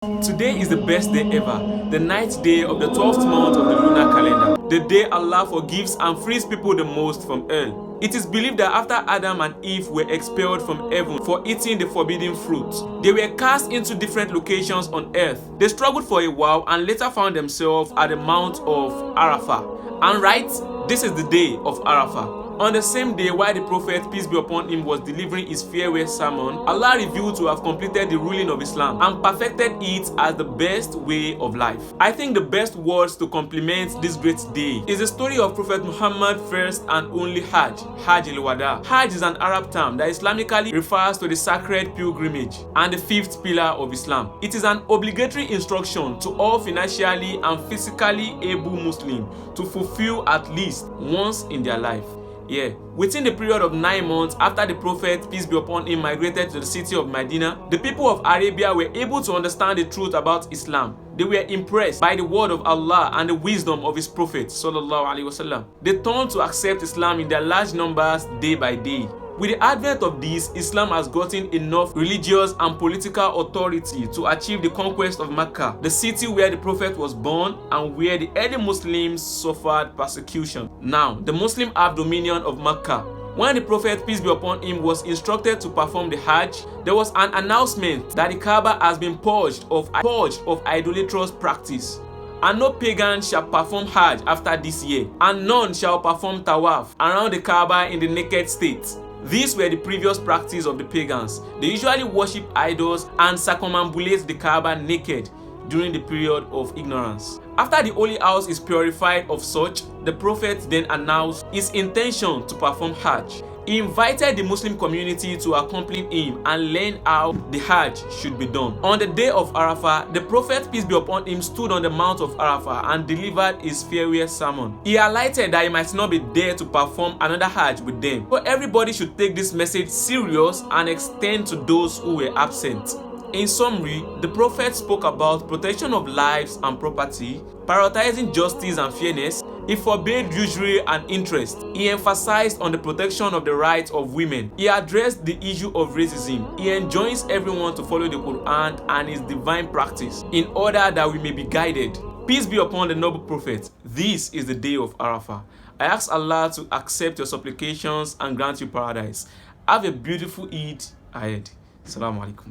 Today is the best day ever, the ninth day of the 12th month of the lunar calendar, the day Allah forgives and frees people the most from hell. It is believed that after Adam and Eve were expelled from heaven for eating the forbidden fruit, they were cast into different locations on earth. They struggled for a while and later found themselves at the Mount of Arafah. And right, this is the day of Arafah. On the same day, while the Prophet, peace be upon him, was delivering his farewell sermon, Allah revealed to have completed the ruling of Islam and perfected it as the best way of life. I think the best words to compliment this great day is the story of Prophet Muhammad's first and only Hajj, Hajj al-Wada. Hajj is an Arab term that Islamically refers to the sacred pilgrimage and the fifth pillar of Islam. It is an obligatory instruction to all financially and physically able Muslims to fulfill at least once in their life. Within the period of 9 months after the Prophet, peace be upon him, migrated to the city of Medina, the people of Arabia were able to understand the truth about Islam. They were impressed by the word of Allah and the wisdom of his Prophet sallallahu alaihi wasallam. They turned to accept Islam in their large numbers day by day. With the advent of this, Islam has gotten enough religious and political authority to achieve the conquest of Mecca, the city where the Prophet was born and where the early Muslims suffered persecution. Now, the Muslims have dominion of Mecca. When the Prophet, peace be upon him, was instructed to perform the Hajj, there was an announcement that the Kaaba has been purged of idolatrous practice. And no pagan shall perform Hajj after this year, and none shall perform Tawaf around the Kaaba in the naked state. These were the previous practice of the pagans. They usually worship idols and circumambulate the Kaaba naked during the period of ignorance. After the holy house is purified of such, the Prophet then announced his intention to perform Hajj. He invited the Muslim community to accompany him and learn how the Hajj should be done. On the day of Arafah, the Prophet, peace be upon him, stood on the Mount of Arafah and delivered his farewell sermon. He highlighted that he might not be there to perform another Hajj with them, but everybody should take this message serious and extend to those who were absent. In summary, the Prophet spoke about protection of lives and property, prioritizing justice and fairness. He forbade usury and interest. He emphasized on the protection of the rights of women. He addressed the issue of racism. He enjoins everyone to follow the Quran and his divine practice in order that we may be guided. Peace be upon the noble Prophet. This is the day of Arafah. I ask Allah to accept your supplications and grant you paradise. Have a beautiful Eid ahead. Assalamu alaikum.